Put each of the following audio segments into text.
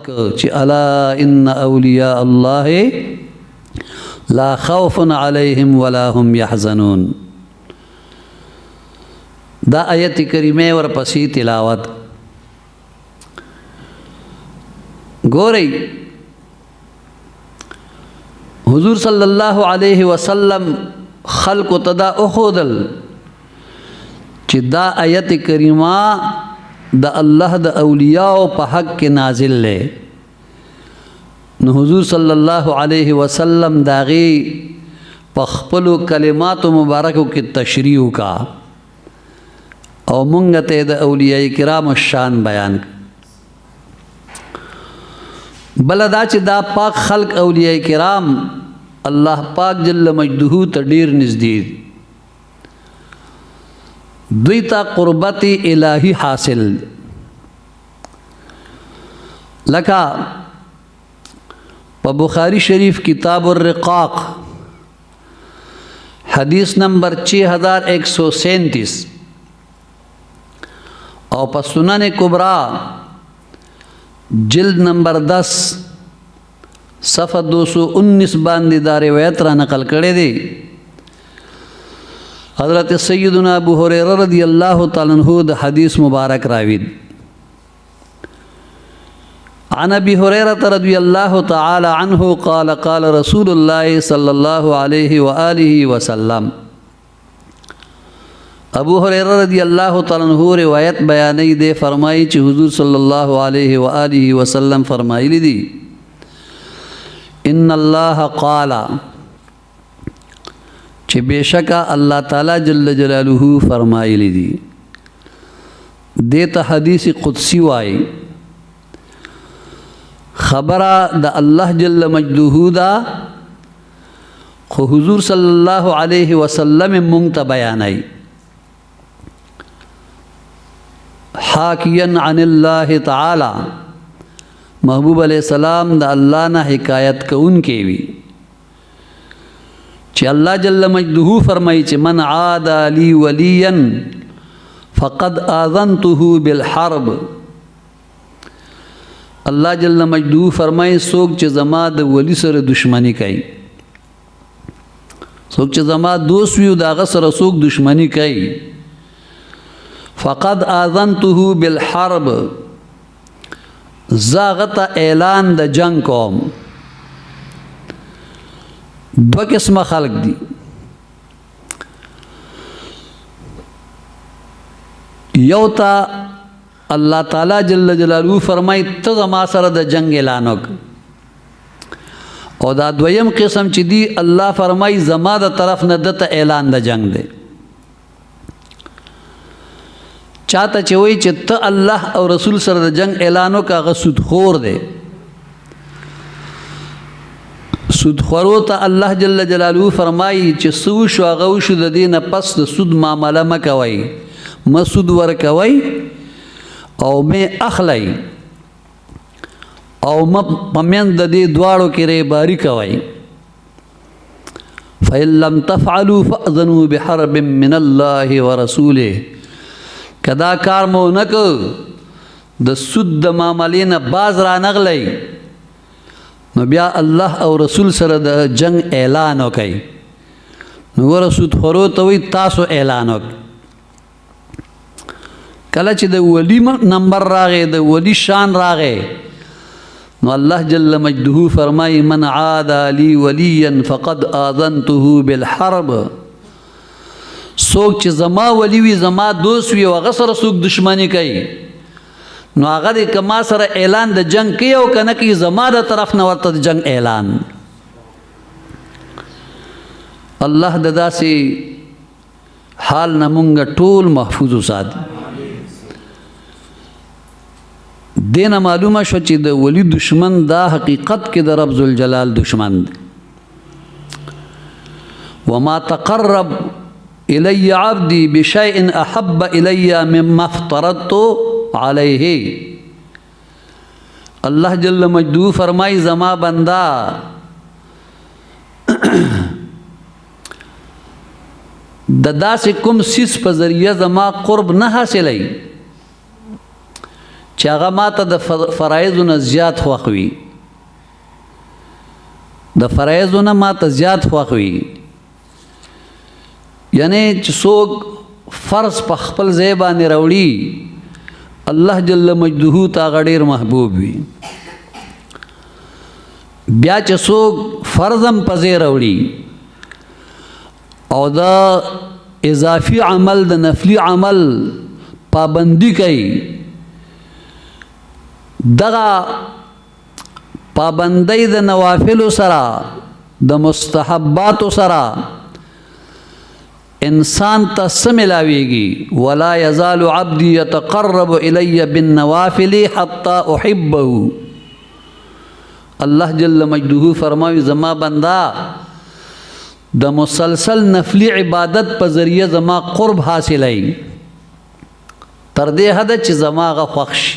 چې الا ان اولیاء الله لا خوف علیهم ولا هم يحزنون. دا آیت کریمه ورپسې تلاوت ګورئ. حضور صلی الله علیه وسلم خلق تدا اخودل چې دا آیت کریمه د الله د اولیاء په حق کې نازل لې. نو حضور صلی الله علیه وسلم داغي په خپل کلمات مبارکو کې تشریح کا او مونږ ته د اولیاء کرام شان بیان. بلدا چې دا پاک خلق اولیاء کرام الله پاک جل مجدہو ته ډیر نږدې دوی تا قربت الہی حاصل. لکا پا بخاری شریف کتاب الرقاق حدیث نمبر 6137 او پا سنن کبرا جلد نمبر 10 صفحہ 219 باندې دا روایت را نقل کړي دي. حضرت سیدنا ابو هریرہ رضی اللہ تعالی عنہ دا حدیث مبارک راوید. عن ابی هریرہ رضی اللہ تعالی عنہ قال قال رسول اللہ صلی اللہ علیہ وآلہ وسلم. ابو هریرہ رضی اللہ تعالی عنہ روایت بیانی دے فرمائی چی حضور صلی اللہ علیہ وآلہ وسلم فرمائی لی دی ان اللہ قالا چې بشکا الله تعالی جل جلاله فرمایلی دی. دیتا حدیث قدسی وائی خبره د الله جل مجدوه دا خو حضور صلی الله علیه وسلم مونږ ته بیانای حاکیا عن الله تعالی. محبوب علیہ السلام د الله نه حکایت کوونکی وی چې الله جل مجدوه فرمایي چې من عاد لی ولیا فقد آذنته بالحرب. الله جل مجدوه فرمایي څوک چې زما د ولی سره دشمنی کوي، څوک چې زما دوست وي د هغه سره څوک دشمنی کوي، فقد آذنته بالحرب زاغت اعلان د جنگ کوم. دو قسم خلق دی. یو تا اللہ تعالی جل جلالہ فرمائی تو زما سره د جنگ اعلانوک، او دا دویم قسم چی دی اللہ فرمائی زما د طرف نه دت اعلان د جنگ دے. چاہتا چوئی چی تا اللہ او رسول سره د جنگ اعلانوک آغا سود خور دے. سود خورو تا اللہ جل جلالہ فرمائی چې سوشو اغوشو د دین پس د سود معامله مکوئی، ما سود ورکوئی او میں اخلائی او ما پمین د دی دوارو کی ریباری کوئی. فَإِن لَمْ تَفْعَلُوا فَأْذَنُوا بِحَرْبٍ مِّنَ اللَّهِ وَرَسُولِهِ. کدا کار مو نکو د سود د معاملین باز را نغلی نو بیا اللہ او رسول سره د جنگ اعلان وکي. نو رسول خورو ته وی تاسو اعلان وک. کله چې د ولی نمبر راغې د ولی شان راغې نو الله جل مجدوه فرمای من عاد لی ولیا فقد آذنته بالحرب. څوک چې زما ولی وی زما دوست وی هغه سره څوک دشمنی کوي نو هغه د کما سره اعلان د جنگ کوي او کنه کی زما د طرف نه ورته د جنگ اعلان. الله د داسې حال نه مونږ ټول محفوظ وساتي. دینه معلومه شو چې د ولی دشمن دا حقیقت کې د رب ذوالجلال دشمن دی. وما تقرب الی عبدی بشیء احب الی مما افترضت علیہ. اللہ جل مجدوه فرمائی زما بندہ ددا سے کم سیس په ذریعہ زما قرب نہ حاصلی چې هغه ماته د فرایضو نه زیات خوښ وي، د فرایضو نه ماته زیات خوښ وي. یعنی چې څوک فرض په خپل ځای باندې راوړي الله جل مجده ته هغه ډېر محبوب وي. بیا چې څوک فرض هم په ځای راوړي او د اضافي عمل د نفلي عمل پابندي کوي، دغه پابندۍ د نوافلو سره د مستحباتو سره انسان ته څه ملاویږي؟ ولا یزال عبدی یتقرب الی بالنوافل حتی احبه. الله جل مجده فرمایي زما بندا د مسلسل نفلی عبادت په ذریعه زما قرب حاصلای تر دې حد چې زما غ خوښ شي،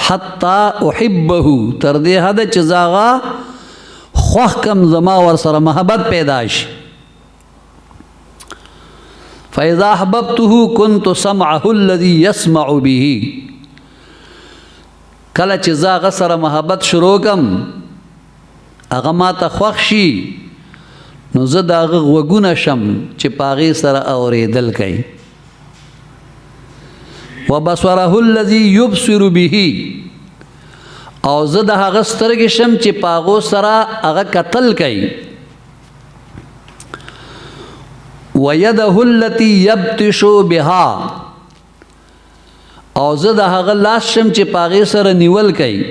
حتی احبه تر دې حد چې زاغه خوښ کم زما ور سره محبت پیدا شي. فاذا احببته كنت سمعه الذي يسمع به. کله چې زاغه سره محبت شروع کم هغه ماته خوښ شي نو زه د هغه غوږونه شم چې په هغې سره اورېدل کوي. وبصره الذي يبصر به. او زه د هغه سترګې شم چې په هغو سره هغه کتل کوي. ويده التي يبطش بها. او زه د هغه لاس شم چې په هغې سره نیول کوي.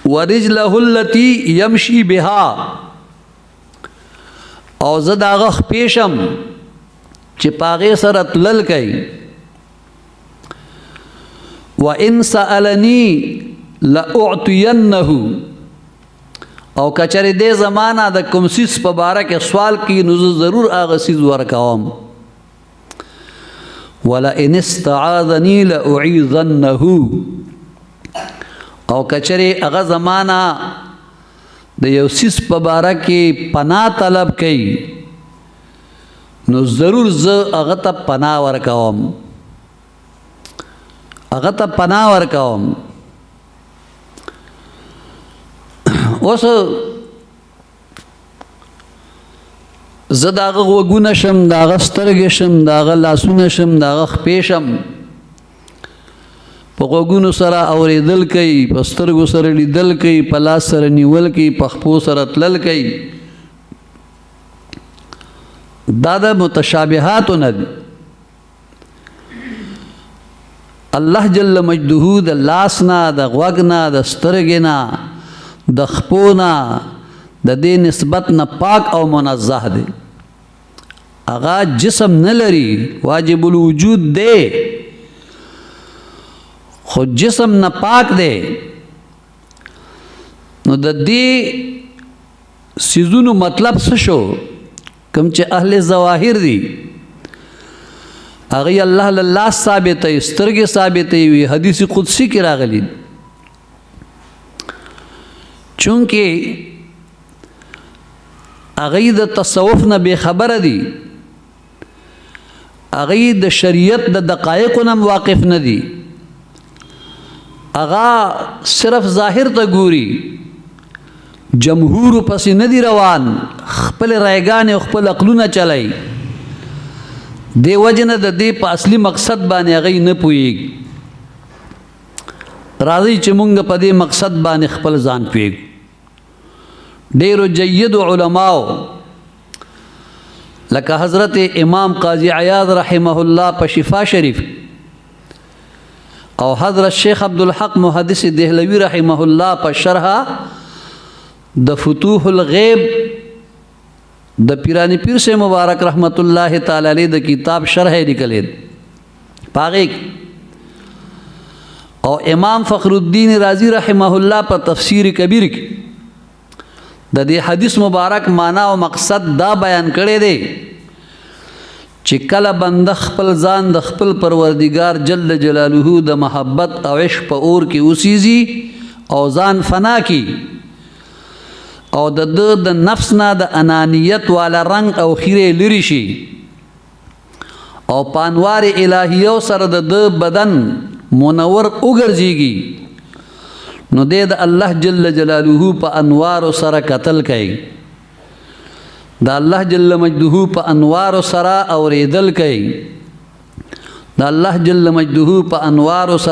ورجله التي يمشي بها. او زه د هغه خپې شم چې په هغې سره تلل کوي. وان سألني لأعطينه. او کچره دې زمانہ د کوم څیز په باره کې سوال کوي نو زه ضرور هغه څیز ورکوم. ولئن استعاذني لأعيذنه. او کچره هغه زمانہ د یو څیز په باره کې پناه طلب کوي نو ضرور زه هغه ته پناه ورکوم، هغه ته پناه ورکوم. اوس زه د هغه غوږونه شم، د هغه سترګې شم، د هغه لاسونه شم، د هغه خپې شم، په غوږونو سره اورېدل کوي، په سترګو سره لیدل کوي، په لاس سره نیول کوي، په خپو سره تلل کوي. دا د متشابهاتو نه دي. الله جل مجده د لاس نه، د غوږ نه، د سترګې نه، د خپو نه، د دې نسبت نه پاک او منزه دی. هغه جسم نه لري، واجب الوجود دی، خو جسم نه پاک دی. نو د دې سیزونو مطلب څه شو؟ کوم چې اهل ظواهر دي هغه الله له ثابتې، سترګې ثابتې وي، حدیث قدسی کې راغلي. چونکه هغه د تصوف نه بے خبره دي، هغه د شریعت د دقایق نه واقف نه دي، هغه صرف ظاهر ته ګوري، جمهور پسې نه دي روان، خپل رایګانې خپل عقلونه چلای. دې وجه نه د دې په اصلي مقصد باندې هغه نه پوهېږي. راځئ چې مونږ په دې مقصد باندې خپل ځان پوهېږو. ډېرو جید علماو لکه حضرت امام قاضی عیاض رحمه الله په شفا شریف او حضرت شیخ عبدالحق محدث دهلوی رحمه الله په شرح د فتوح الغیب د پیرانی پیر سے مبارک رحمت الله تعالی علیہ د کتاب شرح لیکلې پاغه. او امام فخر الدین رازی رحمه الله په تفسیر کبیر کې د دې حدیث مبارک معنا او مقصد دا بیان کړی دی چې کله بنده خپل ځان د خپل پروردگار جل جلاله د محبت او عشق په اور کې اوسېږي او ځان فنا کی او د نفس نه د انانیت والا رنگ او خیره لري شي او پانوار الهیو سره د بدن منور وګرځيږي نو د الله جل جلاله په انوار سره قتل کوي د الله جل مجده په انوار سره اوریدل کوي د الله جل مجده په انوار سره